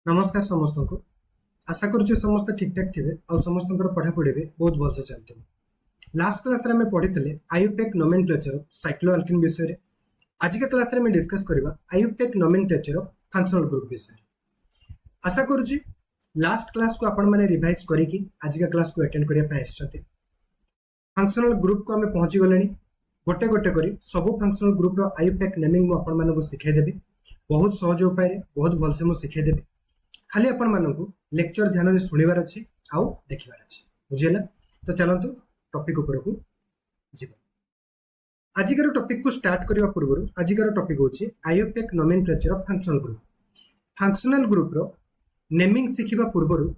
नमस्कार समस्त को आशा करुच्चे समस्त ठीक ठाक थे और समस्त पढ़ापढ़ी भी बहुत भलसे चलते। लास्ट क्लास रे पढ़ी आयुपेक नोमेनक्लेचर साइक्लोआल्केन विषय। आज का क्लास रे डिस्कस करबा आयुपेक नोमेनक्लेचर फंक्शनल ग्रुप विषय। आशा करुच्ची लास्ट क्लास को आपण माने रिवाइज करिकि आज का क्लास को अटेंड करिया पे आछते। फंक्शनल ग्रुप को हमें पहुंची गलेनी गोटे गोटे करी सब फंक्शनल ग्रुप रो आयुपेक नेमिंग मु आपण मानको सिखाई देबी। बहुत सहज उपाय रे बहुत भलसे मु सिखाई देबी। खाली आपण मानकु लेक्चर ध्यान रे सुनिबार अछि आउ देखिबार अछि। बुझियला? तो चलंतु टॉपिक ऊपर को जीवा। आजिकर टॉपिक को स्टार्ट करबा पूर्व आजिकर टॉपिक होछि IUPAC nomenclature of functional group. Functional group रो नेमिंग सिखिबा पूर्व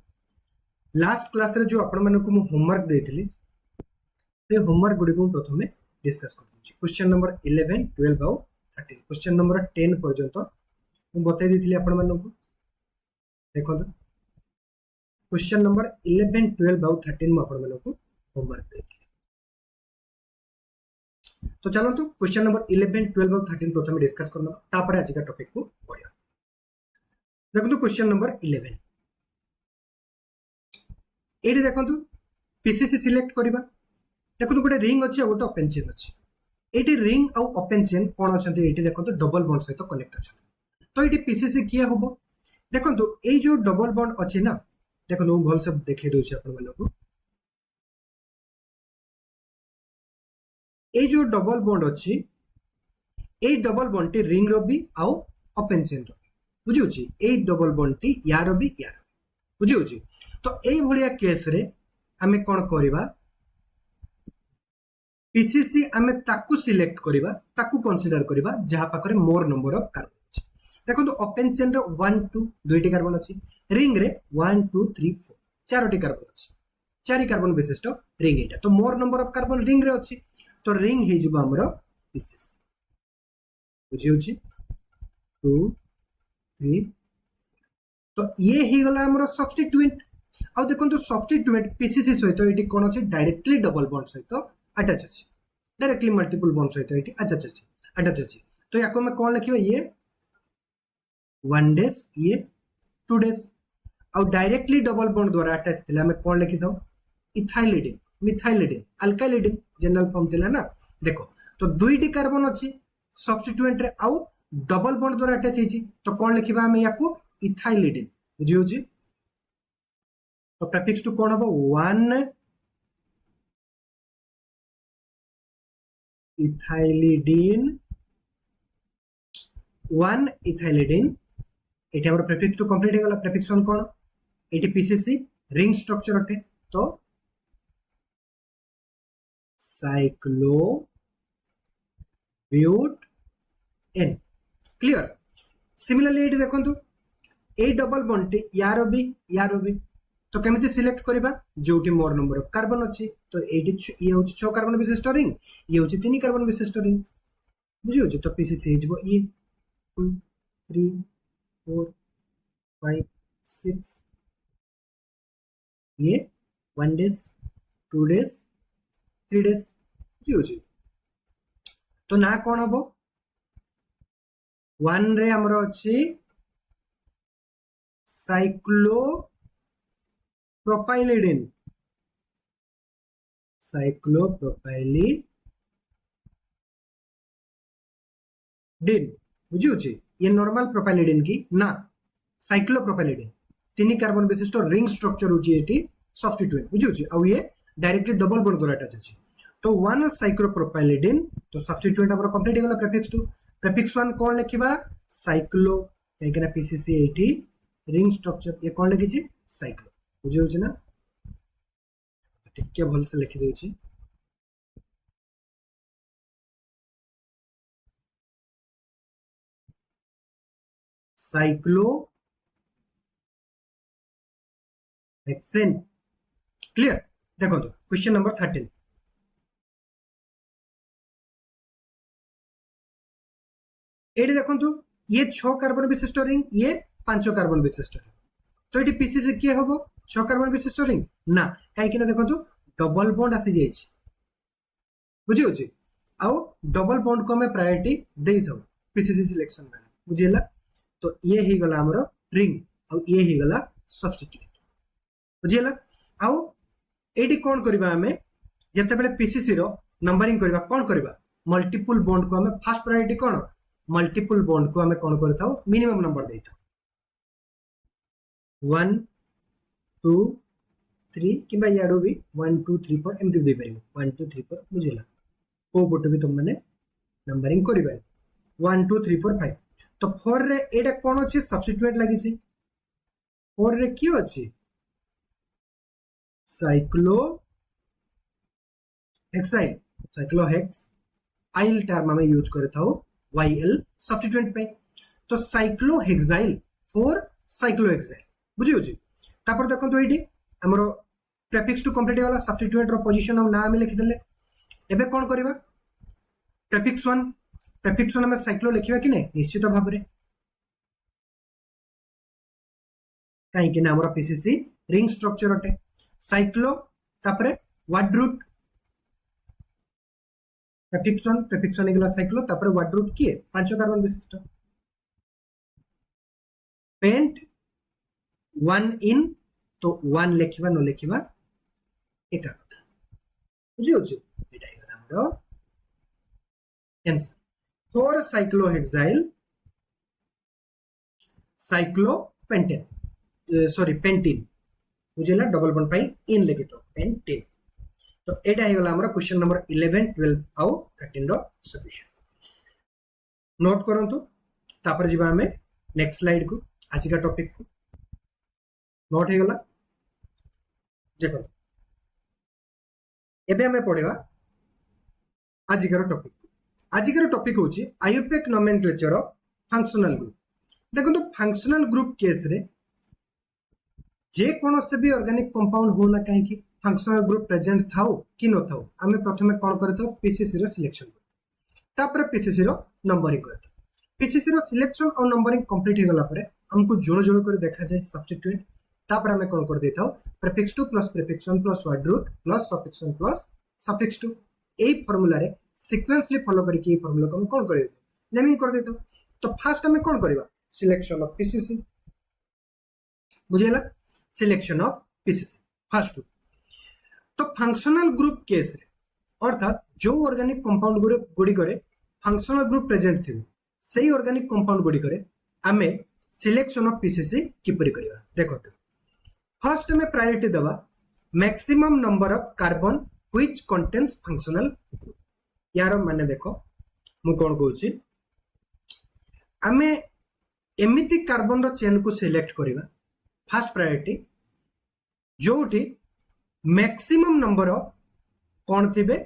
लास्ट क्लास रे जो आपण मानकु मु होमवर्क देथिली से होमवर्क गुडी को प्रथमे डिस्कस कर दउछि। क्वेश्चन नंबर 11 12 और 13 क्वेश्चन नंबर 10 पर्यंत मु बतै देथिली आपण मानकु। देखो क्वेश्चन नंबर 11 12 और 13 मु आपण मानकु होमवर्क देथिली। तो चलंतु क्वेश्चन नंबर 11 12 और 13 प्रथमे डिस्कस करना तापर आज का टॉपिक को पढिया। देखो क्वेश्चन नंबर 11 एडी देखो पीसीसी सिलेक्ट करबा। देखो गोटे रिंग अच्छे गोटे ओपन चेन अच्छे। ये रिंग आउ ओपन चेन कौन अच्छा ये देखो डबल बॉन्ड सहित कनेक्ट अच्छा। तो ये पीसीसी किए हम देखो ये जो डबल बॉन्ड अच्छे ना देखो भल से देखे दूसरे आपको ये जो डबल बॉन्ड अच्छी ये डबल बॉन्ड टी रिंग रो भी आउ ओपन चेन रो बुझी ये डबल बॉन्ड टी यार भी यार बुझी। तो ये भाया केस रे आमे कौन करबा पीसीसी आमे ताकू सिलेक्ट करबा ताकू कंसीडर करबा जहा पाखरे मोर नंबर ऑफ कार्बन अछि। देखो तो ओपन चेन रे 1 2 दुईटी कार्बन अछि। रिंग रे 1 2 3 4 चारोटी कार्बन अछि। चारि कार्बन विशिष्ट रिंग एटा। तो मोर नंबर ऑफ कार्बन रिंग रे अछि। तो रिंग हे जिवो हमरो पीसीसी बुझी होछि 2 3। तो ये ही गला हमरो सब्स्टिट्यूएंट। आ देखो तो सब्स्टिट्यूएंट पीसीसी सहित एटी कोन अछि डायरेक्टली डबल बॉन्ड सहित अटैच अछि। डायरेक्टली मल्टीपल बॉन्ड सहित एटी अटैच अछि। तो याको में कोन लिखिबा ये 1 डेज ये 2 डेज और डायरेक्टली डबल बॉन्ड द्वारा अटैच थिला हमें कोन लिखि दो इथाइलिडिन मिथाइलिडिन अल्काइलिडिन जनरल फॉर्म थिला ना। देखो तो दुईटी कार्बन अछि सब्स्टिट्यूएंट रे आउ डबल बॉन्ड द्वारा अटैच हेछि। तो कोन लिखिबा हमें याको इथाइलिडिन बुझी होछि। तो प्रीफिक्स टू कोन हबो 1 इथाइलिडिन 1 इथाइलिडिन एटी हमर प्रीफिक्स टू कंप्लीट हे गला। प्रीफिक्स 1 कोन एटी पीसीसी रिंग स्ट्रक्चर अटे। तो cyclobutene clear. Similarly एटी देखंतु ए डबल बॉन्ड टी यार भी तो केमिति सिलेक्ट करबा जोटी मोर नंबर ऑफ कार्बन अछि। तो एटी ये होछि 6 कार्बन विशिष्ट रिंग ये होछि 3 कार्बन विशिष्ट रिंग बुझी होछि। तो पीसीसी हे जबो ये 2 3 4 5 6 ये 1 डेज 2 डेज 3 डेज बुझी होछि। तो ना कोन हबो 1 रे हमरो अछि साइक्लो प्रोपाइलिडिन बुझी होछि। ये नॉर्मल प्रोपाइलिडिन की ना साइक्लोप्रोपाइलिडिन 3 कार्बन विशिष्ट रिंग स्ट्रक्चर होछि एटी सब्स्टिट्यूएंट बुझी होछि। और ये डायरेक्टली डबल बॉन्ड द्वारा अटैच अछि। तो 1 साइक्लोप्रोपाइलिडिन तो सब्स्टिट्यूएंट हमर कंप्लीट हे गला। प्रीफिक्स 1 कोन लिखिबा साइक्लो एकरा पीसीसी एटी रिंग स्ट्रक्चर ये कोन लिखि छी साइक्लो बुझी होछि ना। टिके भल से लिखि देउ छी साइक्लो हेक्सेन क्लियर। देखो तो क्वेश्चन नंबर 13 एडी देखो ये 6 कार्बन विशिष्ट रिंग ये 5 कार्बन विशिष्ट रिंग। तो ये पीसीसी किए हम 6 कार्बन विशिष्ट रिंग ना कहीं देखो डबल बॉन्ड आसी जाइए बुझी होछि। आउ डबल बॉन्ड को हमें प्रायोरिटी दे थाउ पीसीसी सिलेक्शन में बुझिला। तो ये ही गला हमर रिंग आउ ये ही गला सब्स्टिट्यूट बुझिला। आउ एटी कोन करबा हमें जते बेले पीसीसी रो नंबरिंग करबा कोन करबा मल्टीपल बॉन्ड को हमें फर्स्ट प्रायोरिटी कोन मल्टीपल बॉन्ड को हमें कोन करथाउ मिनिमम नंबर देथाउ 1 2 3 किबा याडो भी 1 2 3 4 एमती दे परिबो 1 2 3 4 बुझिला। को बोट भी तुम माने नंबरिंग करिबा 1 2 3 4 5 तो 4 रे एटा कोन अछि सब्स्टिट्यूट लागि छी 4 रे की अछि साइक्लो हेक्साइल साइक्लोहेक्स आइल टर्म हमें यूज करथाउ YL सब्स्टिट्यूट पे। तो साइक्लोहेक्साइल फॉर साइक्लोहेक्साइल बुझी होची। तापर देखो तो एटी हमरो प्रीफिक्स टू कंप्लीट वाला सब्स्टिट्यूट रो पोजीशन हम नाम लिखि देले। एबे कोन करबा प्रीफिक्स 1 हमें साइक्लो लिखिबा कि नै निश्चित भाव रे काहे कि ना हमरो पीसीसी रिंग स्ट्रक्चर अटे साइक्लो तापरे वर्ड रूट प्रीफिक्स 1 इगला साइक्लो तापरे वर्ड रूट किए 5 कार्बन विशिष्ट पेंट 1 इन तो 1 लिखिबा न लिखिबा एका कथा बुझी होची। एटा इगला हमरो answer for cyclohexyl cyclopentane sorry pentene बुझिला डबल बॉन्ड पाई इन लिखि तो पेंटीन। तो एटा हे गला हमरा क्वेश्चन नंबर 11 12 आउ 13 रो सॉल्यूशन नोट करंतु। तापर जिबा हमें नेक्स्ट स्लाइड को आज का टॉपिक को नोट हे गला देखो एबे हमें पढेबा आज का टॉपिक। आज का टॉपिक होची IUPAC nomenclature of functional group. देखो तो फंक्शनल ग्रुप केस रे जे कोनो से भी ऑर्गेनिक कंपाउंड हो ना कहीं की फंक्शनल ग्रुप प्रेजेंट थाओ कि न थाओ हमें प्रथमे कोन करतो पीसीसी रो सिलेक्शन तापर पीसीसी रो नंबरिंग करतो। पीसीसी रो सिलेक्शन और नंबरिंग कंप्लीट हो गला परे हमको जोड़ जोड़ कर देखा जाए सब्स्टिट्यूट तापर हमें कोन कर देताओ prefix 2 plus prefix 1 plus word root plus suffix 1 plus suffix 2 एई फार्मूला रे सीक्वेंसली फॉलो करके ए फार्मूला को हम कोन कर देतो नेमिंग कर देतो। तो फर्स्ट हमें कोन करबा सिलेक्शन ऑफ पीसीसी बुझेला सिलेक्शन ऑफ पीसीसी फर्स्ट। तो फंक्शनल ग्रुप केस रे अर्थात जो ऑर्गेनिक कंपाउंड गुडी करे फंक्शनल ग्रुप प्रेजेंट थिबो सेही ऑर्गेनिक कंपाउंड गुडी करे हमें सिलेक्शन ऑफ पीसीसी किपरि करिवा देखो। तो फर्स्ट में प्रायोरिटी दबा maximum number of carbon which contains functional group. यार माने देखो मु कोन कहूची हमें एमिति कार्बन रो चेन को सिलेक्ट करिवा फर्स्ट प्रायोरिटी जोठी मैक्सिमम नंबर ऑफ कौन थे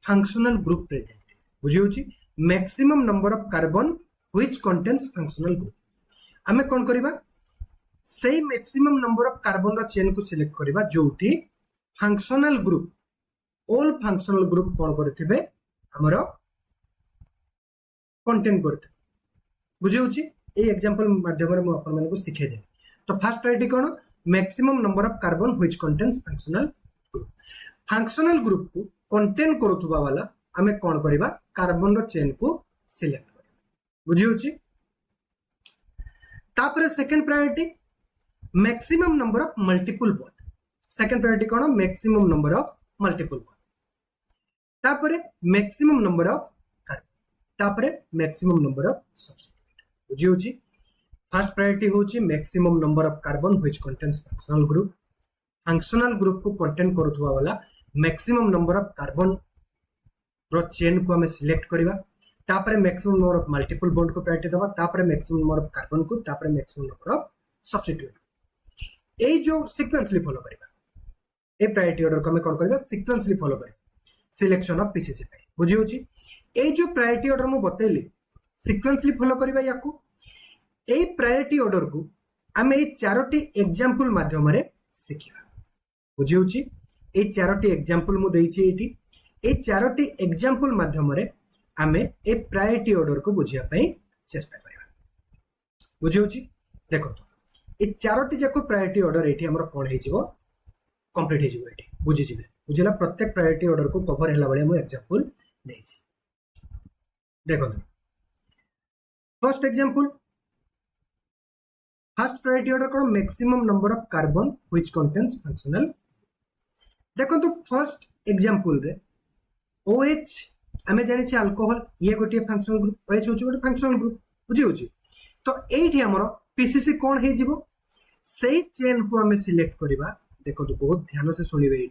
फंक्शनल ग्रुप प्रेजेंट बुझी maximum number of carbon which contains functional group हमें कौन करबा सेही मैक्सिमम नंबर ऑफ कार्बन रो चेन को सिलेक्ट करबा जोठी functional group all functional group कौन करथिबे हमरो कंटेन करथे बुझी ए एग्जांपल माध्यम रे म अपन मन को सिखे दे। तो फर्स्ट प्रायोरिटी कौन maximum number of carbon which contains functional group. Functional group को कंटेन करूथुबा वाला हमें कौन करबा कार्बन रो चेन को सिलेक्ट करबा बुझी होची। तापर second priority maximum number of multiple bond second priority कौन maximum number of multiple bond तापर मैक्सिमम नंबर ऑफ कार्बन तापर मैक्सिमम नंबर ऑफ सब्स्टिट्यूट बुझी होची। फर्स्ट प्रायोरिटी होची maximum number of carbon which contains functional group को contain करूथुवा वाला maximum number of carbon रो चेन को हमें सिलेक्ट करबा तापर maximum number of multiple bond को प्रायोरिटी दबा तापर मैक्सिमम नंबर ऑफ कार्बन को तापर मैक्सिमम नंबर ऑफ सब्स्टिट्यूट ए जो सीक्वेंसली फॉलो करबा ए प्रायोरिटी ऑर्डर को हमें कोन करबा सीक्वेंसली फॉलो करबा सिलेक्शन ऑफ पीसीसी पे बुझी होची। ए जो प्रायोरिटी ऑर्डर मु बतेली सीक्वेंसली फॉलो करबा याकू ए प्रायोरिटी ऑर्डर को आम ए चारोटी एग्जांपल माध्यम रे सिखिबा बुझी होची। ए चारोटी एग्जांपल मु देइची एठी ए चारोटी एग्जांपल माध्यम रे आमे ए प्रायोरिटी ऑर्डर को बुझिया पई चेष्टा करबा बुझी होची। देखो तो ए चारोटी जाको प्रायोरिटी ऑर्डर एठी हमर कोन हे जिवो कंप्लीट हे जिवो एठी बुझी जिवे बुझिला प्रत्येक प्रायोरिटी ऑर्डर को कवर हैला बळे मु एग्जांपल देइची। देखो first example first priority order कौन maximum number of carbon which contains functional देखो फर्स्ट एग्जांपल रे OH आमे जानि छी अल्कोहल ये गोटे फंक्शनल ग्रुप OH होची गोटे फंक्शनल ग्रुप बुझी होची तो एठी हमरो PCC कोन हे जिवो सेही चेन को हमें सिलेक्ट करबा देखो बहुत ध्यान से सुनिबे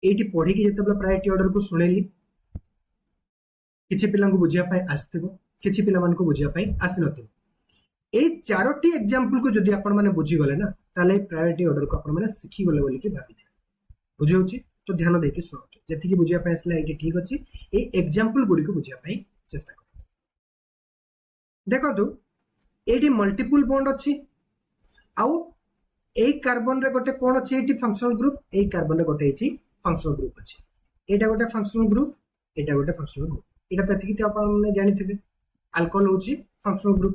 एठी पढ़ी कि जेतबे प्रायोरिटी ऑर्डर को सुनेली किछि पिलांको बुझिया पाई आस्थिबो किछि पिला मान को बुझिया पाई आसी नथिबो ए चारोटी एग्जांपल को जदि आपण माने बुझी गले ना ताले प्रायोरिटी ऑर्डर को आपण माने सिखी गले बोली कि भाबी बुझी होची तो ध्यान देके सुनो जति कि बुझिया पाई आसला एठी ठीक अछि ए एग्जांपल गुडी को बुझिया पाई चेष्टा करो देखो तू एठी मल्टीपल बॉन्ड अछि आउ ए कार्बन रे गोटे कोन अछि एठी फंक्शनल ग्रुप ए कार्बन रे गोटे एठी फंक्शनल ग्रुप अछि एटा गोटे फंक्शनल ग्रुप एटा गोटे फंक्शनल ग्रुप एटा तो एतिकी आपण जानिथिबे अल्कोहल होची फंक्शनल ग्रुप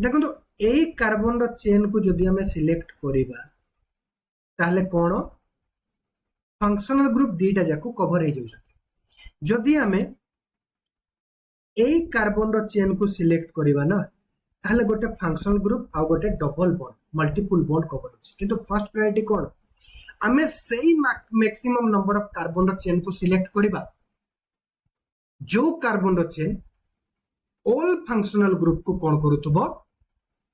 देखो तो ए कार्बन रो चेन को जदि हमें सिलेक्ट करिबा ताहले कोन फंक्शनल ग्रुप दीटा जाको कवर हो जाउछथि जदि हमें ए कार्बन रो चेन को सिलेक्ट करिबा ना ताहले गोटे फंक्शनल ग्रुप आ गोटे double bond multiple bond cover होची किंतु फर्स्ट प्रायोरिटी कोन हमें सेही मैक्सिमम नंबर ऑफ कार्बन रो चेन को सिलेक्ट करिबा जो कार्बन रो चेन ऑल फंक्शनल ग्रुप को कोन करूथबो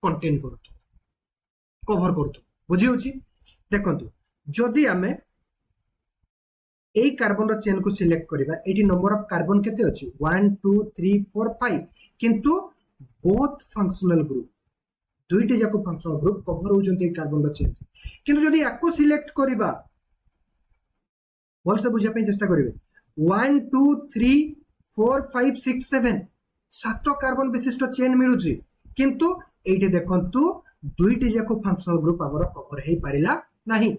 कंटेन करूथबो कवर करूथबो बुझी होची देखंतु जदि हमें ए कार्बन रो चेन को सिलेक्ट करिबा एटी नंबर ऑफ कार्बन केते अछि 1 2 3 4 5 किंतु बोथ फंक्शनल ग्रुप दुईटी जाको फंक्शनल ग्रुप कवर हो जंते कार्बन रो चेन किंतु जदि याको सिलेक्ट करिबा बोल से बुझा पे चेष्टा करिवे 1 2 3 4 5 6 7 सात कार्बन विशिष्ट चेन मिलुची किंतु एठी देखंतु दुईटी जाको फंक्शनल ग्रुप हमर कवर हे पारिला नाही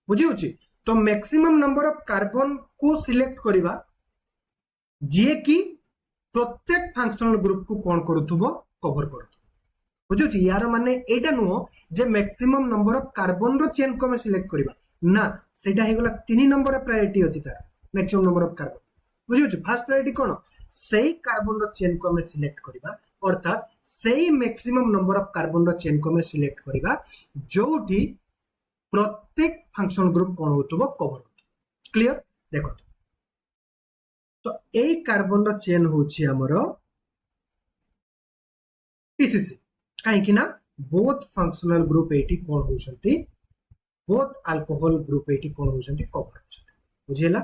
बुझी होची तो मैक्सिमम नंबर ऑफ कार्बन को सिलेक्ट करिबा जे कि प्रत्येक फंक्शनल ग्रुप को कोन करूथबो कवर करूथबो बुझी होची यार माने एटा नुहो जे मैक्सिमम नंबर ऑफ कार्बन रो चेन को हम सिलेक्ट करिबा ना सेटा हे गला 3 नंबर ऑफ प्रायोरिटी अछि तार मैक्सिमम नंबर ऑफ कार्बन बुझी होची फर्स्ट प्रायोरिटी कोन सेही कार्बन रो चेन को हम सिलेक्ट करिबा अर्थात सेही मैक्सिमम नंबर ऑफ कार्बन रो चेन को हम सिलेक्ट करिबा जोठी प्रत्येक फंक्शनल ग्रुप कोन होतबो कवर होतो क्लियर देखो तो ए कार्बन रो चेन होची हमरो पीसीसी काहे कि ना बोथ फंक्शनल ग्रुप एटी कोन होछंती बोथ अल्कोहल ग्रुप एटी कोन होछंती कवर होछंती बुझियला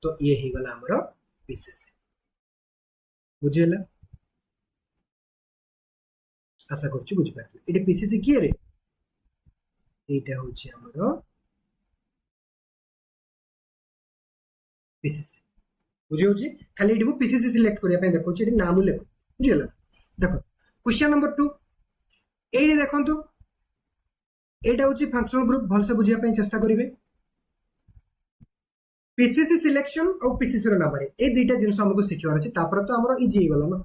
तो ये ही गला हमरो पीसीसी बुझियला आशा करछि बुझि पाथि एटी पीसीसी किए रे एटा होची हमरो पीसीसी बुझियो जी खाली एटी पीसीसी सिलेक्ट करिया पे देखो एटी नाम लेखो बुझियला देखो क्वेश्चन नंबर 2 एटी देखंतु एटा होची फंक्शनल ग्रुप भल से बुझिया पे चेष्टा करिवे पीसीसी सिलेक्शन और पीसीसी रो नंबर ए दुईटा जिंस हमको सिखिवार अछि तापर तो हमरो इजी हे गलो ना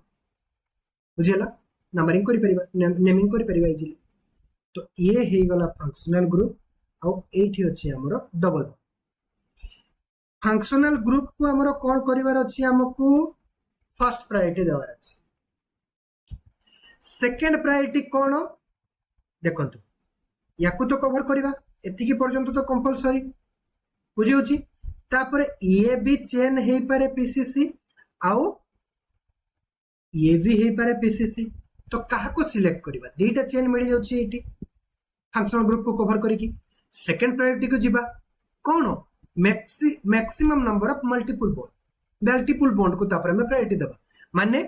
बुझियला नंबरिंग करि परिबा नेमिंग करि परिबा इजी तो ये हे गला फंक्शनल ग्रुप और एठी अछि हमरो डबल फंक्शनल ग्रुप को हमरो कोन करिवार अछि हमकु फर्स्ट प्रायोरिटी देवार अछि सेकंड प्रायोरिटी कोन देखंतु याकु तो कवर करिबा एतिकी पर्यंत तो कंपलसरी बुझी होची तापर ये भी चेन हे पारे पीसीसी आउ ये भी हे पारे पीसीसी तो काहा को सिलेक्ट करिबा दीटा चेन मिल जाउची एटी फंक्शनल ग्रुप को कवर करिकी सेकंड प्रायोरिटी को जिबा कोन maximum number of multiple bond को तापर में प्रायोरिटी देबा माने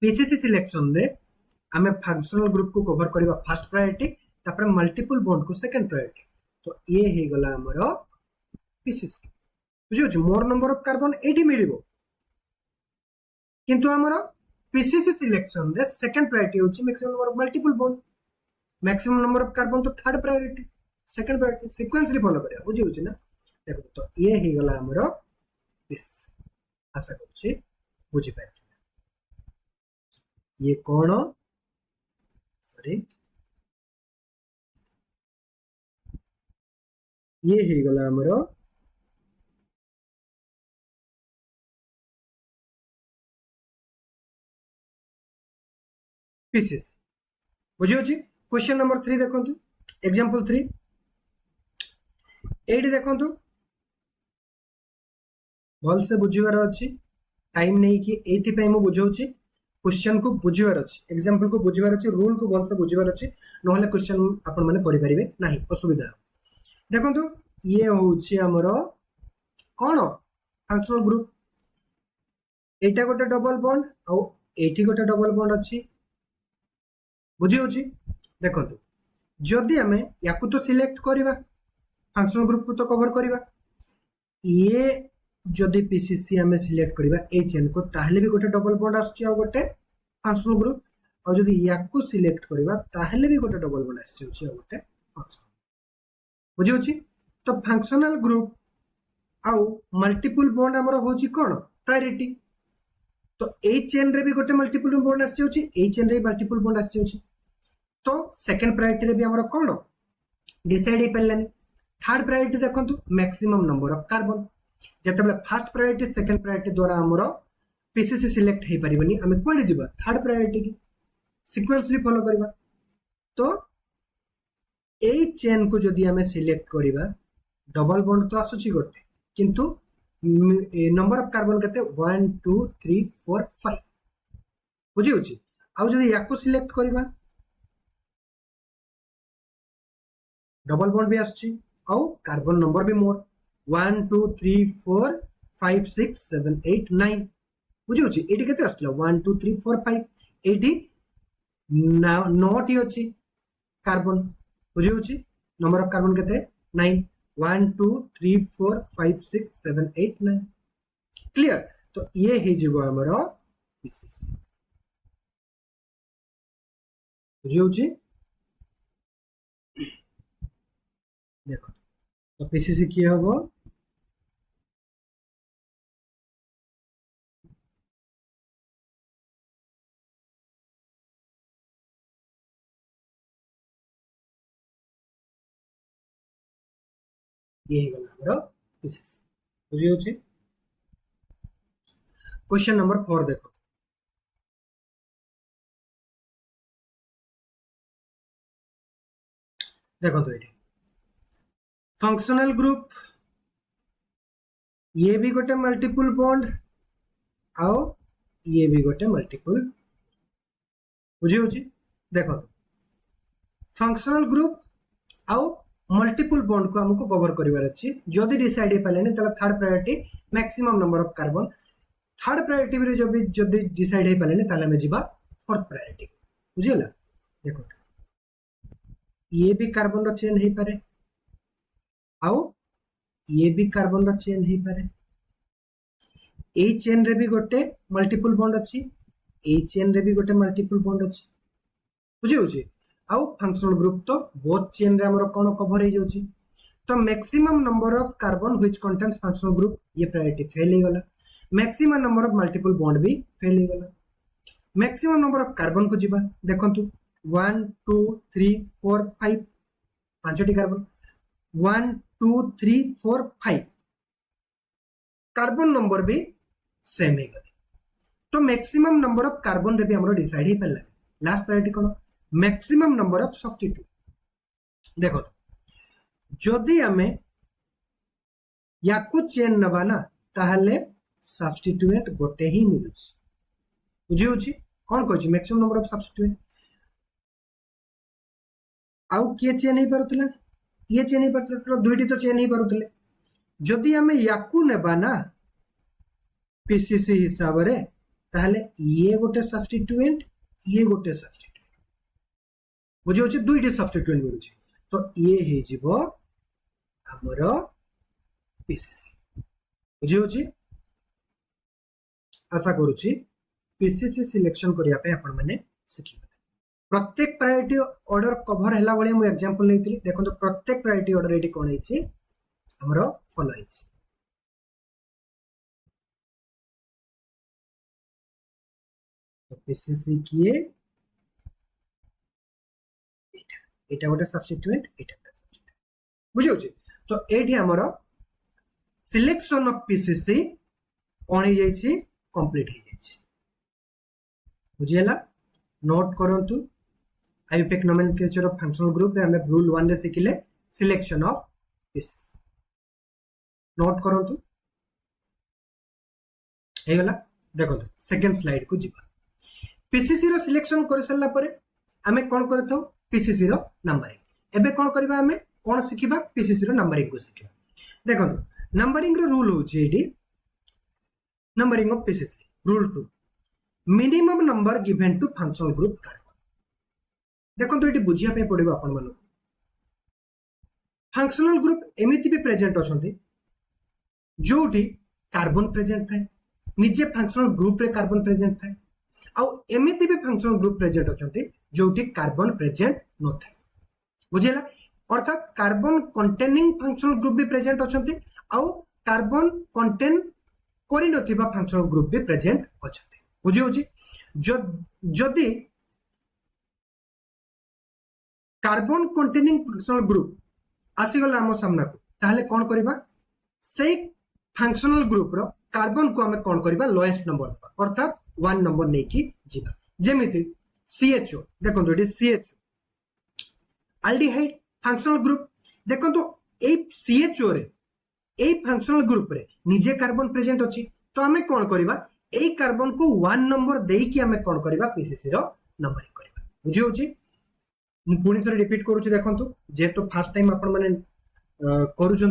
पीसीसी सिलेक्शन रे हमें फंक्शनल ग्रुप को कवर करिबा फर्स्ट प्रायोरिटी तापर मल्टीपल बॉन्ड को सेकंड प्रायोरिटी तो ये हे गला हमरो पीसीसी बुझियो छी मोर नंबर ऑफ कार्बन एटी मिलिबो किंतु हमरो पीसीसी सिलेक्शन रे सेकंड प्रायोरिटी होची maximum number of multiple bond maximum number of carbon तो third priority second priority sequentially follow करिया बुझियो छी ना देखो तो ये हे गला हमरो पीसीसी आशा करछि बुझि पाइ ये कोन सॉरी ये हे गला हमरो पीसीसी बुझी होची। क्वेश्चन नंबर 3 देखंतु एग्जांपल 3 एडी देखंतु भल से बुझीबार अछि टाइम नहीं कि एथि पय मु बुझौची क्वेश्चन को बुझीबार अछि एग्जांपल को बुझीबार अछि रूल को भल से बुझीबार अछि नहले क्वेश्चन आपण माने करि परिबे नाही असुविधा देखंतु ये होची हमरो कोन फंक्शनल ग्रुप एटा गोटे डबल बॉन्ड आ एठी गोटे डबल बॉन्ड अछि बुझी होची। देखंतु जदि हमें याकू तो सिलेक्ट करिबा फंक्शनल ग्रुप को तो कवर करिबा ये जदि पीसीसी हमें सिलेक्ट करिबा ए चेन को ताहले भी गोटे डबल बॉन्ड आछी आ गोटे फंक्शनल ग्रुप और जदि याकू सिलेक्ट करिबा ताहले भी गोटे डबल बॉन्ड आछी आ गोटे फंक्शनल बुझी होची। तो फंक्शनल ग्रुप आउ मल्टीपल बॉन्ड हमर होची कोन प्रायोरिटी तो ए चेन रे भी गोटे मल्टीपल बॉन्ड आछी होची ए चेन रे मल्टीपल बॉन्ड आछी होची तो सेकंड प्रायोरिटी रे भी हमर कोन डिसाइड हे पल्लानी। थर्ड प्रायोरिटी देखंतु मैक्सिमम नंबर ऑफ कार्बन जतबे फर्स्ट प्रायोरिटी सेकंड प्रायोरिटी द्वारा हमर पीसीसी सिलेक्ट हे परिबनी हमें कोड जिबा थर्ड प्रायोरिटी की सीक्वेंसली फॉलो करबा तो ए चेन को जदि हमें सिलेक्ट करबा डबल बॉन्ड तो आसुची गोटे किंतु नंबर ऑफ कार्बन केते 1 2 3 4 5 बुझी होची। आउ जदि याकू सिलेक्ट करबा डबल बॉन्ड भी आसुची आउ कार्बन नंबर भी मोर 1 2 3 4 5 6 7 8 9 बुझी होची। एटी केते आसला 1 2 3 4 5 एटी नोट ही अछि कार्बन बुझी होची नंबर ऑफ कार्बन केते 9 1 2 3 4 5 6 7 8 9 क्लियर। तो ये हे जीवो हमरो पीसीसी बुझी होची। देखो तो पीसीसी की हबो ये हे गला हमरो पीसीसी बुझी होची। क्वेश्चन नंबर 4 देखो देखो तो ये फंक्शनल ग्रुप ये भी गोटे मल्टीपल बॉन्ड आओ ये भी गोटे मल्टीपल बुझी होची। देखो तो फंक्शनल ग्रुप आओ मल्टीपल बॉन्ड को हमको कवर करिवार अछि जदि डिसाइड हे पालेनी तला third priority maximum number of carbon third priority रे जदि डिसाइड हे पालेनी तला में जिबा फोर्थ प्रायोरिटी बुझिला। देखो ये भी कार्बन रो चेन हे पारे आओ ये भी कार्बन रो चेन हे पारे ए चेन रे भी गोटे मल्टीपल बॉन्ड अछि ए चेन रे भी गोटे मल्टीपल बॉन्ड अछि बुझी होची। आउ फंक्शनल ग्रुप तो बोथ चेन रे हमर कोन कवर हे जाउची तो maximum number of carbon which contains functional group ये प्रायोरिटी फेल हे गला maximum number of multiple bond भी फेल हे गला। मैक्सिमम नंबर ऑफ कार्बन को जिबा देखंतु 1 2 3 4 5 पांचटी कार्बन 1 2 3 4 5 कार्बन नंबर भी सेम हे गले तो मैक्सिमम नंबर ऑफ कार्बन रे भी हमरो डिसाइड हे पल्ला। Last priority cone maximum number of substitute देखो जदि हमें याकू चेन नबा ना ताहले सब्स्टिट्यूएंट गोटे ही मिलुछ बुझी होची कोन कहछि मैक्सिमम नंबर ऑफ सब्स्टिट्यूएंट आउ के चेन ही परतला ये चेन ही परतला दुईटी तो चेन ही परतले जदि हमें याकू नेबा ना पीसीसी हिसाब रे ताहले ये गोटे सब्स्टिट्यूएंट ये गोटे सब्स्टिट्यूएंट बुझी होची दुईटी सब्स्टिट्यूएंट मिलुची तो ये हे जीवो हमरो पीसीसी बुझी होची। आशा करूची पीसीसी सिलेक्शन करिया पे आपण माने सिखि प्रत्येक प्रायोरिटी ऑर्डर कवर हैला बळे मु एग्जांपल लेतिली देखो तो प्रत्येक प्रायोरिटी ऑर्डर एटी कोन हिची हमरो फॉलो हिची तो पीसीसी किए एटा गोटे सब्स्टिट्यूएंट एटा सब्स्टिट्यूएंट बुझी होची। तो एठी हमरो सिलेक्शन ऑफ पीसीसी कोन हे जाईची कंप्लीट हे जाईची बुझियला। नोट करंतु IUPAC nomenclature of functional group रे हमें रूल 1 रे सिखिले सिलेक्शन ऑफ पीसीस नोट करंतु हे गला देखो सेकंड स्लाइड को जीवा पीसीसी रो सिलेक्शन कर सल्ला परे हमें कोन करथौ पीसीसी रो नंबरिंग एबे कोन करबा हमें कोन सिखिबा पीसीसी रो नंबरिंग को सिखिबा देखो नंबरिंग रो रूल होची एडी numbering of PCC rule 2 minimum number given to functional group carbon देखो तो ये बुझिया पे पड़िबो आपन मानु फंक्शनल ग्रुप एमिति भी प्रेजेंट अछंती जोठी कार्बन प्रेजेंट थाए निजे फंक्शनल ग्रुप रे कार्बन प्रेजेंट थाए आउ एमिति भी फंक्शनल ग्रुप प्रेजेंट अछंती जोठी कार्बन प्रेजेंट न थाए बुझिला अर्थात कार्बन कंटेनिंग फंक्शनल ग्रुप भी प्रेजेंट अछंती आउ कार्बन कंटेन करि नथिबा फंक्शनल ग्रुप भी प्रेजेंट अछंती बुझि होची जदि कार्बन कंटेनिंग फंक्शनल ग्रुप आसीगला आम सामना को ताहले कौन करिबा से फंक्शनल ग्रुप रो कार्बन को हमें कौन करिबा लोएस्ट नंबर दबा अर्थात 1 नंबर नै की जीवा जेमिति CHO देखो तो ये CHO एल्डिहाइड फंक्शनल ग्रुप देखो तो ए CHO रे ए फंक्शनल ग्रुप रे निजे कार्बन प्रेजेंट अछि तो हमें कौन करिबा ए कार्बन को 1 नंबर देई कि हमें कौन करिबा पीसीसी रो नंबरिंग करिबा बुझि होची पुणी थे रिपीट करुच्ची देखो जेहेतु फास्ट टाइम आपण मैंने करुँच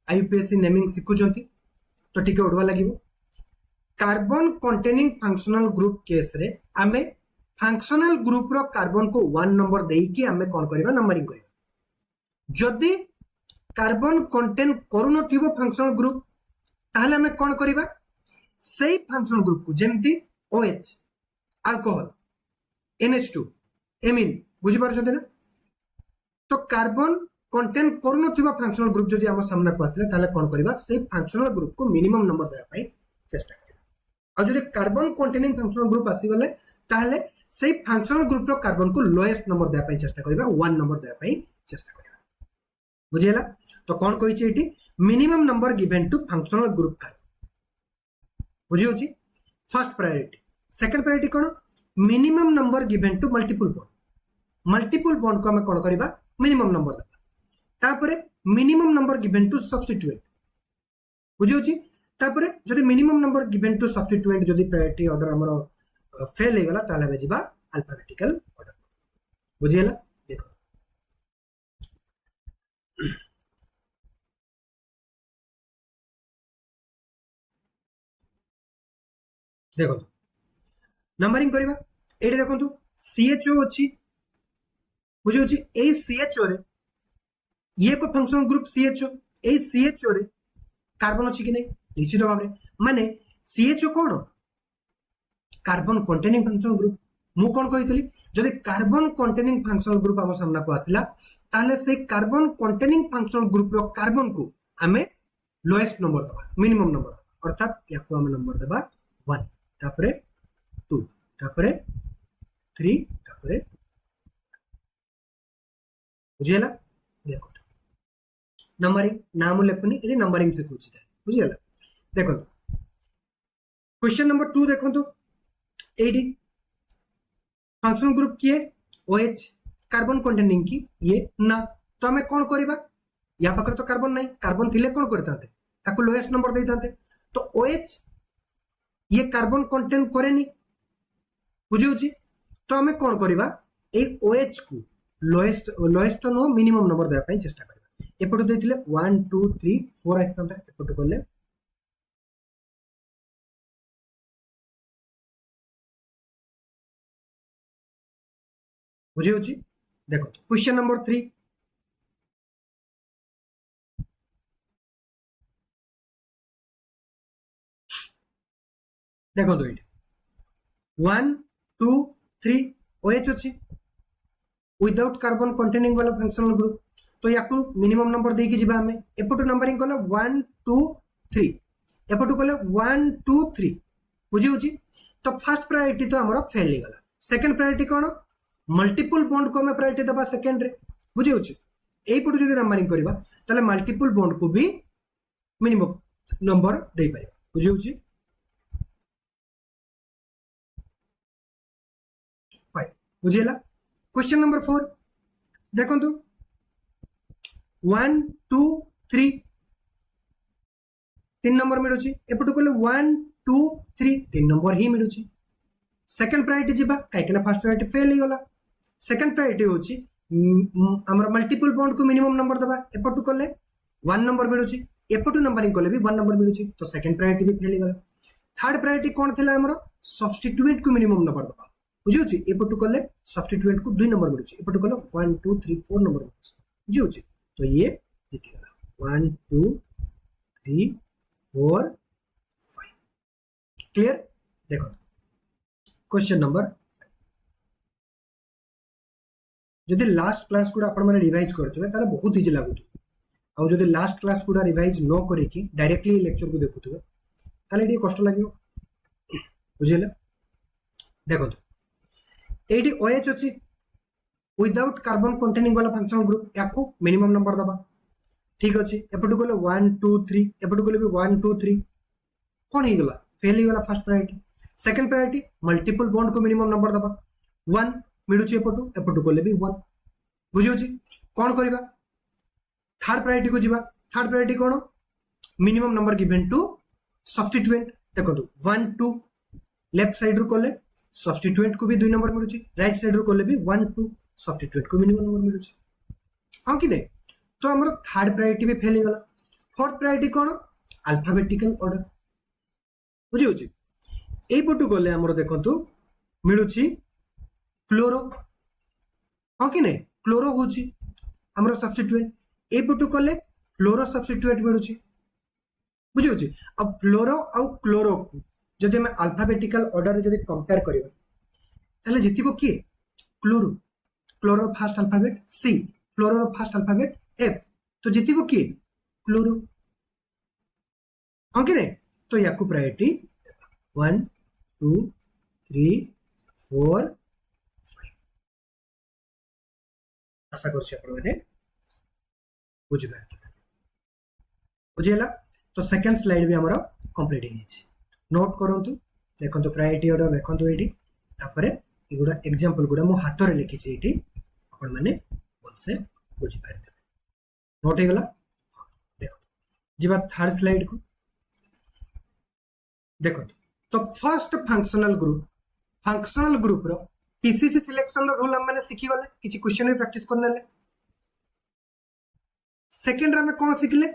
आईयूपीएसी नेमिंग शिखुंट तो टी ओढ़वा लगे carbon containing functional group case रे आमे फंक्शनल ग्रुप रो कार्बन को 1 नंबर देकी आमे कौन करबा नंबरिंग करबा जदि कार्बन कंटेन करू नथिबो फंक्शनल ग्रुप ताहले आमे कौन करबा सेही फंक्शनल ग्रुप को जेमती OH अल्कोहल NH2 एमिन बुझी पारछते ना तो कार्बन कंटेन करू नथिबा फंक्शनल ग्रुप जदि हम सामना को आसले ताले कोन करबा से फंक्शनल ग्रुप को मिनिमम नंबर देबा पई चेष्टा करबा आ जदि कार्बन कंटेनिंग फंक्शनल ग्रुप आसी गले ताले से फंक्शनल ग्रुप रो कार्बन को लोएस्ट नंबर देबा पई चेष्टा करबा 1 नंबर देबा पई चेष्टा करबा बुझियला तो कोन कहि छी एटी minimum number given to functional group carbon बुझि होची फर्स्ट प्रायोरिटी सेकंड प्रायोरिटी कोन minimum number given to multiple bond को हमें कौन करबा मिनिमम नंबर देबा तापरे minimum number given to substituent बुझि होची तापरे जदि minimum number given to substituent जदि प्रायोरिटी ऑर्डर हमरो फेल हे गला ताले जिबा अल्फाबेटिकल ऑर्डर बुझियला देखो देखो नंबरिंग करबा एडी देखंतु CHO अछि बुझि होची ए CHO रे ये को फंक्शनल ग्रुप CHO ए CHO रे कार्बन अछि कि नै निश्चित भाव रे माने CHO कोन कार्बन कंटेनिंग फंक्शनल ग्रुप मु कोन कहितली जदि कार्बन कंटेनिंग फंक्शनल ग्रुप हम सामना को आसिला ताले से कार्बन कंटेनिंग फंक्शनल ग्रुप रो कार्बन को हमें लोएस्ट नंबर दबा मिनिमम नंबर अर्थात याको हम नंबर दबा 1 तापरे 2 तापरे 3 तापरे बुझियला देखो नंबरिंग नाम लेखुनी एडी नंबरिंग से कुछ बुझियला देखो क्वेश्चन नंबर 2 देखो तो एडी फंक्शनल ग्रुप किए OH कार्बन कंटेनिंग की ये ना तो हमें कौन करबा या पाकर तो कार्बन नहीं कार्बन थिले कौन करतांते ताको लोएस्ट नंबर देतांते तो OH ये कार्बन कंटेन करेनी बुझि होची तो हमें कौन करबा ए OH को लोएस्ट नो मिनिमम नंबर देबा पई चेष्टा करबा एपटो देथिले 1 2 3 4 आइस्तांता एपटो करले बुझि होची देखो क्वेश्चन नंबर 3 देखो तो ये 1 2 3 OH अछि विदाउट कार्बन कंटेनिंग वाला फंक्शनल ग्रुप तो याकू मिनिमम नंबर देकी जिबा हमें एपटो नंबरिंग कले 1 2 3 एपटो कले 1 2 3 बुझि होची तो फर्स्ट प्रायोरिटी तो हमरो फेल गला सेकंड प्रायोरिटी कोन मल्टीपल बॉन्ड को हमें प्रायोरिटी दबा सेकंड रे बुझि होची एपटो जदि नंबरिंग करबा ताले मल्टीपल बॉन्ड को भी मिनिमम नंबर दे पारिबा बुझि होची 5 बुझीला। क्वेश्चन नंबर 4 देखंतु 1 2 3 3 नंबर मिलुची एपटू कहले 1 2 3 3 नंबर ही मिलुची। सेकंड प्रायोरिटी जीवा काहे ना फर्स्ट प्रायोरिटी फेल ही गला। सेकंड प्रायोरिटी होची हमर मल्टीपल बॉन्ड को मिनिमम नंबर दबा एपटू कहले 1 नंबर मिलुची एपटू नंबरिंग कहले भी 1 नंबर मिलुची तो सेकंड प्रायोरिटी भी फेल ही गला। थर्ड प्रायोरिटी कोन थिला हमर सब्स्टिट्यूएंट को मिनिमम नंबर दबा बुझियोची एपटू कहले सब्स्टिट्यूएंट को 2 नंबर मिलुची एपटू कहले 1 2 3 4 नंबर मिलुची बुझियोची तो ये जीती गला 1 2 3 4 5 क्लियर। देखो क्वेश्चन नंबर जदि लास्ट क्लास गुड़ा आपण माने रिवाइज करथबे ताले बहुत इजी लागुथु आ जदि लास्ट क्लास गुड़ा रिवाइज न करिकि डायरेक्टली लेक्चर को देखुथबे ताले डी कष्ट लागियो बुझिले। देखो एडी OH अछि विदाउट कार्बन कंटेनिंग वाला फंक्शनल ग्रुप याको मिनिमम नंबर दबा ठीक अछि एपटू गले 1 2 3 एपटू गले भी 1 2 3 कोन ही गला फेल ही गला first priority. Second priority multiple bond को मिनिमम नंबर दबा 1 मिलुची एपटू गले भी 1 बुझियोची कोन करबा। थर्ड प्रायोरिटी को जीवा थर्ड प्रायोरिटी कोन minimum number given to substituent देखो 1 2 लेफ्ट साइड रो कोले सब्स्टिट्यूएंट को भी 2 नंबर मिलुची राइट साइड रो कोले भी 1 2 सब्स्टिट्यूएंट को मिनिमम नंबर मिलुची हां कि नहीं तो हमर थर्ड प्रायोरिटी भी फेल गला। फोर्थ प्रायोरिटी कोन अल्फाबेटिकल ऑर्डर बुझियोची एई पटू कोले हमर देखंतु मिलुची क्लोरो हां कि नहीं क्लोरो होची हमर सब्स्टिट्यूएंट एई पटू कोले फ्लोरो सब्स्टिट्यूएंट मिलुची बुझियोची अब फ्लोरो और क्लोरो को जदि हम अल्फाबेटिकल ऑर्डर रे जदि कंपेयर करियो ताले जितिबो की क्लोरो क्लोरो फर्स्ट अल्फाबेट सी फ्लोरो फर्स्ट अल्फाबेट एफ तो जितिबो की क्लोरो हां कि नहीं तो याकू प्रायोरिटी 1 2 3 4 5 आशा करछि आपण माने बुझि बुझेला। तो सेकंड स्लाइड भी हमरो कंप्लीट हो गई नोट करंतु देखंतु प्रायोरिटी ऑर्डर देखंतु एठी तापरे एगुडा एग्जांपल गुडा मो हाथ रे लिखि छि एठी आपण माने बोलसे बुझि पारते नोट हे गला। देखो जीवा थर्ड स्लाइड को देखो तो फर्स्ट फंक्शनल ग्रुप रो पीसीसी सिलेक्शन रो रूल हम माने सिखि गले किछि क्वेश्चन भी प्रैक्टिस करनेले। सेकंड रे हम कोन सिखले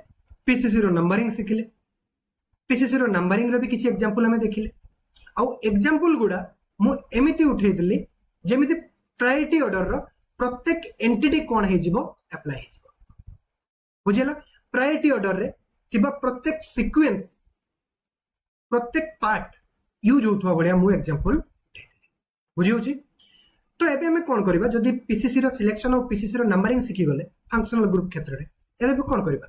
पीसीसी रो नंबरिंग सिखले पीसीसी रो नंबरिंग रो भी किछि एग्जांपल हमें देखिले आ एग्जांपल गुडा मु एमिति उठै दिली जेमिति प्रायोरिटी ऑर्डर रो प्रत्येक एंटिटी कोन हे जिवो अप्लाई हे जिवो बुझिला। प्रायोरिटी ऑर्डर रे थिबा प्रत्येक सीक्वेंस प्रत्येक पार्ट यूज होथवा बढिया मु एग्जांपल उठै दिली बुझियोची। तो एबे हमें कोन करबा जदी पीसीसी रो सिलेक्शन और पीसीसी रो नंबरिंग सिखि गले फंक्शनल ग्रुप क्षेत्र रे एबे भी कोन करबा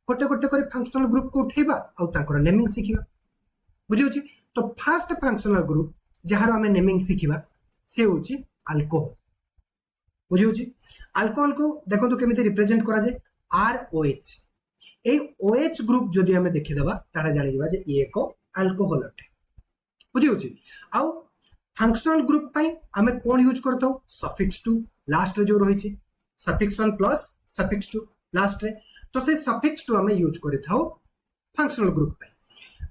गोटे गोटे कर फंक्शनल ग्रुप को उठेबा और ताकर नेमिंग सिखिबा बुझियोची। तो फर्स्ट फंक्शनल ग्रुप जहार हमें नेमिंग सिखिबा से होची अल्कोहल बुझियोची। अल्कोहल को देखो तो केमिति रिप्रेजेंट करा जाय ROH ए OH ग्रुप जदी हमें देखि दबा तारा जानि दिबा जे ये को अल्कोहल अटे बुझियोची। आ फंक्शनल ग्रुप पई हमें कोन यूज करथौ सफिक्स टू लास्ट रे जो रही छी सफिक्स 1 प्लस सफिक्स 2 लास्ट रे तो से सफिक्स 2 हमें यूज करि थाओ फंक्शनल ग्रुप पे।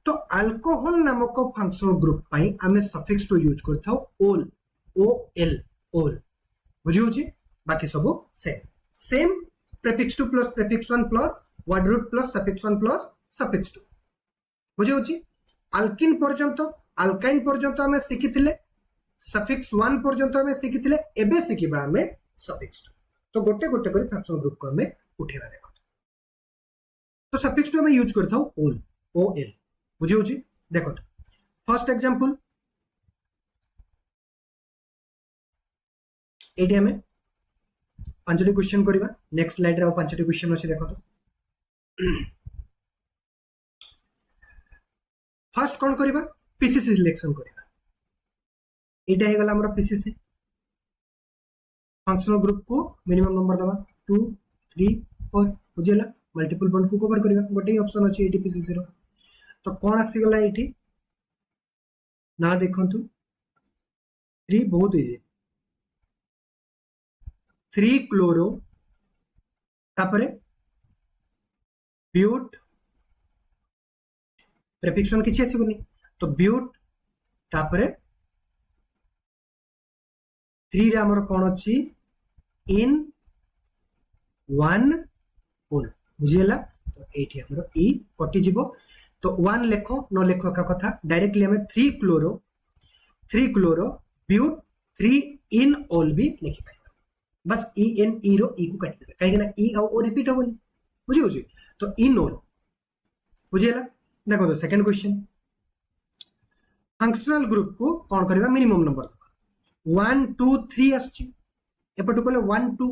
तो अल्कोहल नामक फंक्शनल ग्रुप पे हमें सफिक्स 2 यूज करि थाओ ओल OL ओल बुझियोची। बाकी सब same prefix 2 plus prefix 1 plus word root plus suffix 1 plus suffix 2 बुझियोची। अल्किन पर्यंत अल्काइन पर्यंत हमें सिखिथिले सफिक्स 1 पर्यंत हमें सिखिथिले एबे सिखिबा हमें सफिक्स 2 तो गोटे गोटे करी फंक्शनल ग्रुप को हमें उठेबा देखो। तो सफिक्स 2 हमें यूज करथाओ ओल OL बुझियोची। देखो फर्स्ट एग्जांपल एटी हमें पांचटी क्वेश्चन करबा नेक्स्ट स्लाइड रे पांचटी क्वेश्चन अछि देखो तो फर्स्ट कोन करबा पीसीसी सिलेक्शन करबा एटा हे गला हमर पीसीसी फंक्शनल ग्रुप को मिनिमम नंबर दबा 2 3 4 बुझेला। मल्टीपल बॉन्ड को कवर करबा गोटे ही ऑप्शन अछि एटी पीसीसी रो तो कोन आसी गला एटी ना देखंतु 3 बहुत इजी 3 क्लोरो तापरे ब्यूट प्रेफिक्स किछि आसीबनी तो ब्यूट तापरे 3 रे हमर कोन अछि इन 1 ओल बुझियला तो एठी हमर ई कटि जिवो तो 1 लेखो न लेखो का कथा डायरेक्टली हमें 3 क्लोरो ब्यूट 3 इन ओल भी लिखि पाइबा बस ई एन ई रो ई को काटि देबे काहे ना ई और ओ रिपीट होबनी बुझि होछि तो इन ओल बुझियला देखो तो सेकंड क्वेश्चन फंक्शनल ग्रुप को कोन करबा मिनिमम नंबर 1 2 3 आछि एपटु कोले 1 2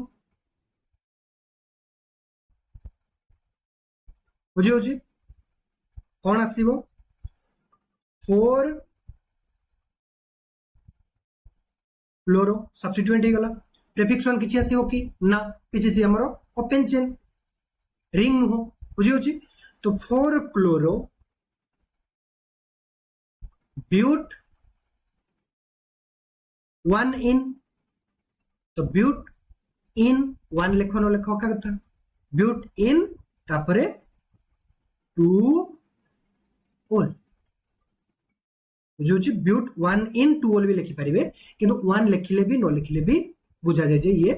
बुझि होछि कौन आसीबो 4 क्लोरो सब्स्टिट्यूएंट गला प्रेफिक्स वन किछि आसीबो कि ना किछि छि हमरो ओपन चेन रिंग नु बुझि होछि तो 4 क्लोरो ब्यूट 1 इन तो ब्यूट इन 1 लेखो न लेखो का कथा ब्यूट इन तापरे 2 ओल जो ब्यूट 1 इन 2 ओल भी लिखि पारिबे किंतु 1 लिखिले भी न लिखिले भी बुझा जाय जे ये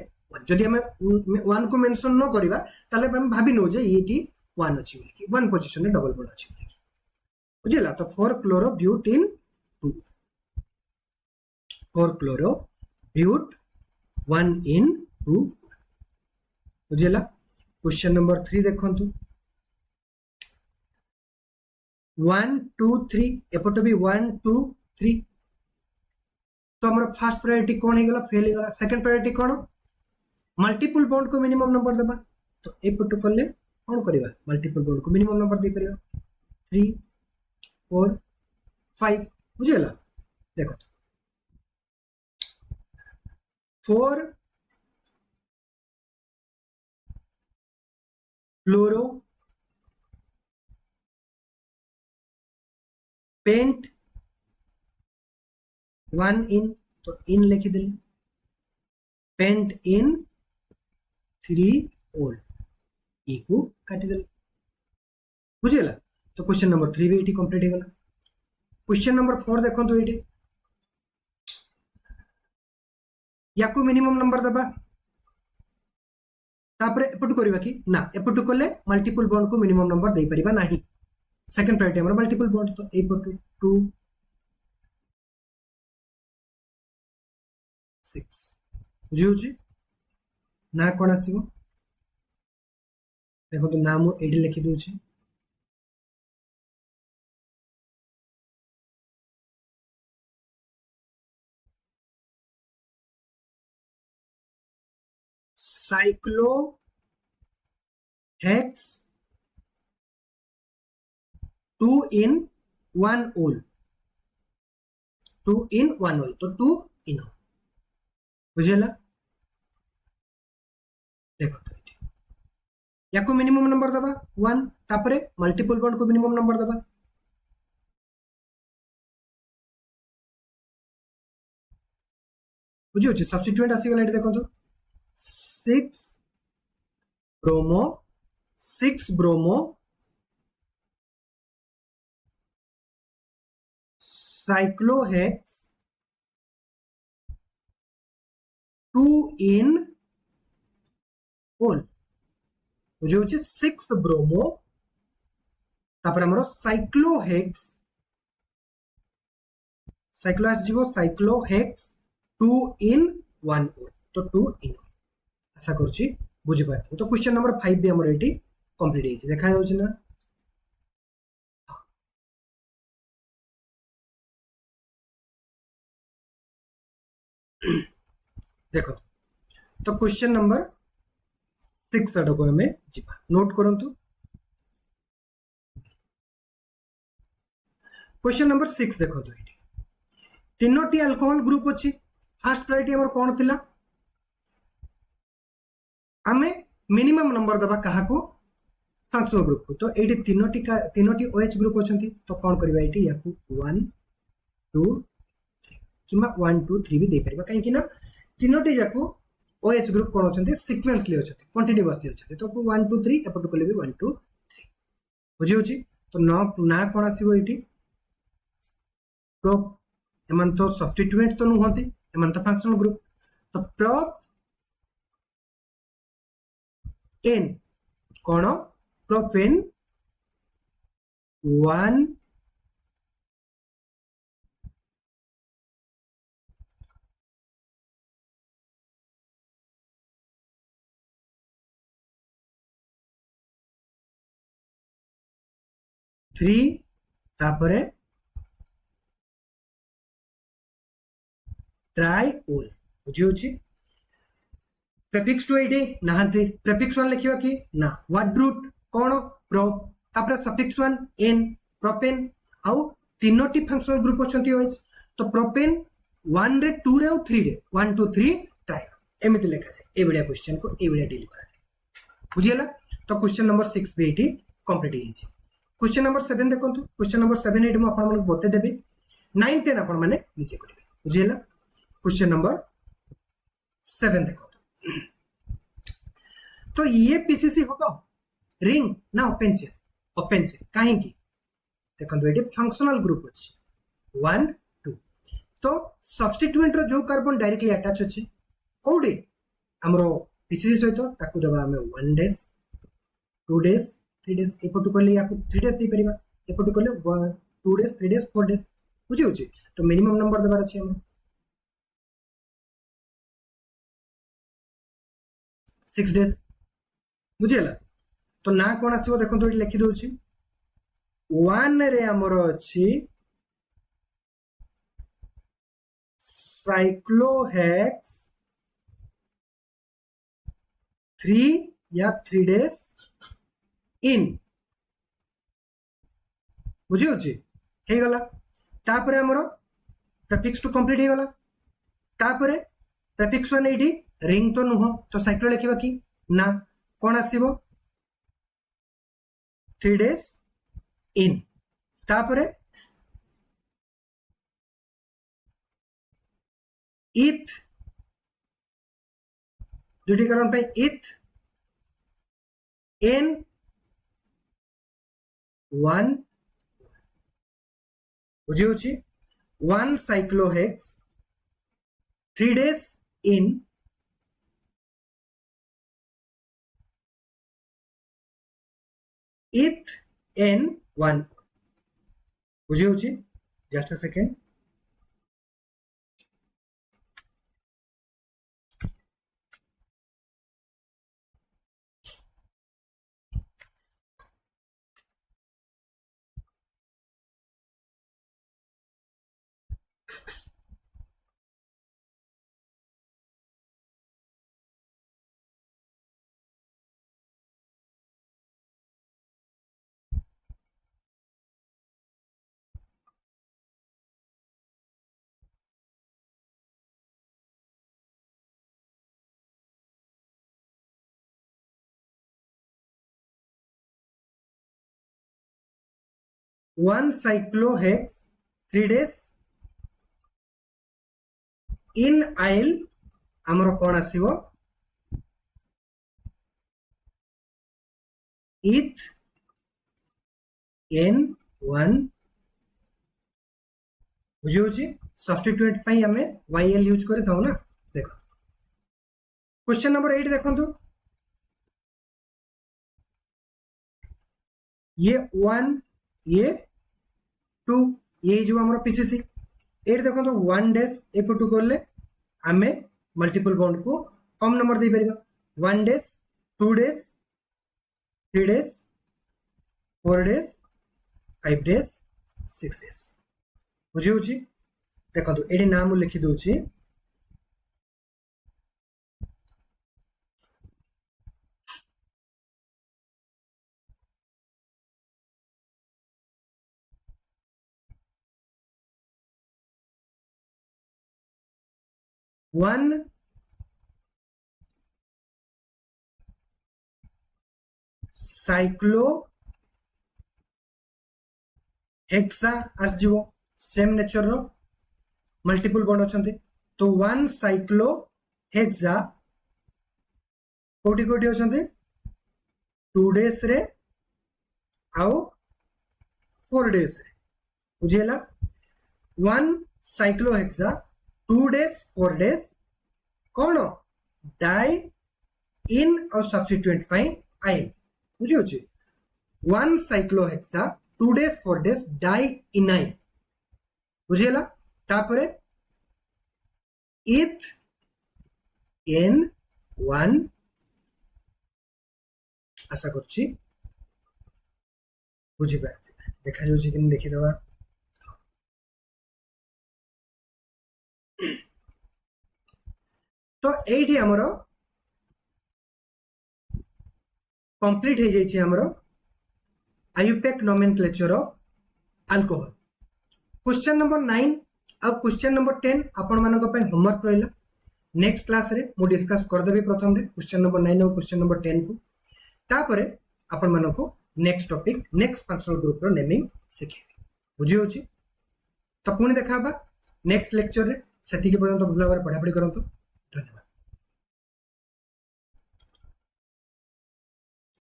जदि हमें 1 को मेंशन न करिबा ताले हम भाबी नो जे ये 1 अछि बोली 1 पोजीशन में डबल बॉन्ड अछि बोली बुझिला तो 4 chloro butene 2 4 chloro but 1 ene 2 बुझिला क्वेश्चन नंबर 3 देखंतु 1 2 3 एपट भी 1 2 3 तो हमर फर्स्ट प्रायोरिटी कौन हे गला फेल हे गला सेकंड प्रायोरिटी कौन मल्टीपल बॉन्ड को मिनिमम नंबर देबा तो एपट करले कौन करबा मल्टीपल बॉन्ड को मिनिमम नंबर दे परिबा 3 4 5 बुझिला देखो 4 क्लोरो पेंट 1 इन तो इन लिखि देली पेंट इन 3 ओल ई को काटि देली बुझिला तो क्वेश्चन नंबर 3 भी एठी कंप्लीट हे गला क्वेश्चन नंबर 4 देखो तो एठी याको मिनिमम नंबर दबा तापरे एपट करबा कि ना एपट करले मल्टीपल बॉन्ड को मिनिमम नंबर दे परिबा नाही सेकंड प्रायोरिटी हमर मल्टीपल बॉन्ड तो एपट 2 6 बुझियो ना कोन आसीबो देखो तो नाम एडी लिखि दउ छी साइक्लो हेक्स 2 in 1 ओल 2 in 1 ओल तो 2 इन बुझिला देखो तो याको मिनिमम नंबर दबा 1 तापरे मल्टीपल बॉन्ड को मिनिमम नंबर दबा बुझियो छी सब्स्टिट्यूएंट आसी गला देखो तो 6 ब्रोमो साइक्लोहेक्स 2 in ओल बुझे होचे 6 ब्रोमो तापर हमरो साइक्लोहेक्स जीवो साइक्लोहेक्स 2 in 1 ओल तो 2 in आशा करछि बुझि पारथि तो क्वेश्चन नंबर 5 भी हमरो एटी कंप्लीट हेछि देखा होछि ना देखो तो क्वेश्चन नंबर 6 आडको हमें जीवा नोट करंतु क्वेश्चन नंबर 6 देखो तो एटी तीनोटी अल्कोहल ग्रुप अछि फर्स्ट प्रायोरिटी हमर कोन थिला आमे मिनिमम नंबर दबा कहा को फंक्शनल ग्रुप को तो एटी तीनोटी OH ग्रुप अछंती तो कोन करबा एटी याकू 1 2 3 किमा 1 2 3 भी दे परबा काहे कि ना तीनोटी जाको OH ग्रुप कौन अच्छे सिक्वेन्सली अच्छे कंटिन्यूअसली अच्छे तो 1 2 3 एपटू कले भी 1 2 3 बुझी होची तो ना कौन आसीबो एठी प्रोप एमन तो सब्स्टिट्यूएंट तो नुहंती एमन तो फंक्शनल ग्रुप तो प्रोप एन कौन प्रोपेन 1 3 तापरे ट्राइओल बुझी होची प्रेफिक्स टू एडी नहांती प्रेफिक्स 1 लिखिबा कि ना वर्ड रूट कौन प्रोप तापरे सफिक्स 1 एन प्रोपेन आउ तीनोटी फंक्शनल ग्रुप अछंती OH तो प्रोपेन 1 रे 2 रे और 3 रे 1 2 3 ट्राई एमिति लिखा जाए ए बढ़िया क्वेश्चन को ए बढ़िया डील करा बुझियला तो क्वेश्चन नंबर 6 भी एटी कंप्लीट हिची क्वेश्चन नंबर 7 देखंतु क्वेश्चन नंबर 7 एटी म आपण मन बते देबी 9 10 आपण माने नीचे करिवे बुझियला क्वेश्चन नंबर 7 देखंतु तो ये पीसीसी होबो रिंग ना ओपन चेन काहे की देखंतु एटी फंक्शनल ग्रुप अछि 1 2 तो सब्स्टिट्यूएंट रो जो कार्बन डायरेक्टली अटैच अछि कोडे हमरो पीसीसी सहित ताकू देबा हमें 1 डेज 2 डेज 3 डेज एपटू करले याकू 3 डेज दे परिबा एपटू करले 2 डेज 3 डेज 4 डेज बुझी होची तो मिनिमम नंबर देबार अछि हम 6 डेज बुझियला तो ना कोन आसीबो देखंतु एटी लिखि दोछि 1 रे हमरो अछि साइक्लोहेक्स 3 या 3 डेज इन बुझी होची हे गला तापरे हमरो प्रीफिक्स टू कंप्लीट हे गला तापरे प्रीफिक्स 1 एडी रिंग तो नुह तो साइक्लो लिखिबा कि ना कोन आसीबो 3 डेज इन तापरे इथ दुटी कारण पे इथ एन 1 बुझी होची 1 साइक्लोहेक्स 3 डेज इन इथ एन 1 बुझी होची just a second one cyclohex 3 डेज इन आइल आमर कौन आसीबो इथ एन 1 बुझी होची सब्स्टिट्यूएंट पई हमें YL यूज करे थाउ ना देखो क्वेश्चन नंबर 8 देखंतु ये 1 ये 2 ये जो हमरो पीसीसी 8 देखंतु 1 डेज एपटू करले हमें मल्टीपल बॉन्ड को कम नंबर दे परिबा 1 डेज 2 डेज 3 डेज 4 डेज 5 डेज 6 डेज बुझी होची देखंतु एडी नाम लिखि दोची वन साइक्लो हेक्सा आसजिवो सेम नेचर रो मल्टीपल बॉन्ड अछंती तो 1 साइक्लो हेक्सा कोटी कोटी अछंते 2 days रे आओ 4 days रे बुझियला 1 साइक्लोहेक्सा 2 days 4 days कोन डाई इन और सब्स्टिट्यूएंट फाइन आइन बुझियो छी 1 साइक्लोहेक्सा 2 days 4 days डाई इनाइन बुझियला तापरे इथ एन 1 आशा करछि बुझी पारथि देखा जाउछि कि देखि दवा तो एठी हमरो कंप्लीट हो जाइए हमरो IUPAC nomenclature of alcohol question number 9 और क्वेश्चन नंबर 10 आपण मानको पे होमवर्क रहला नेक्स्ट क्लास रे मु डिस्कस कर देबी प्रथम रे क्वेश्चन नंबर 9 और क्वेश्चन नंबर 10 को तापरे आपण मानको next topic next functional group रो नेमिंग सिखेबी बुझी होची तो पुणी देखाबा नेक्स्ट लेक्चर रे सेति के पर्यंत भला भाबरे पढा पढी करंतो।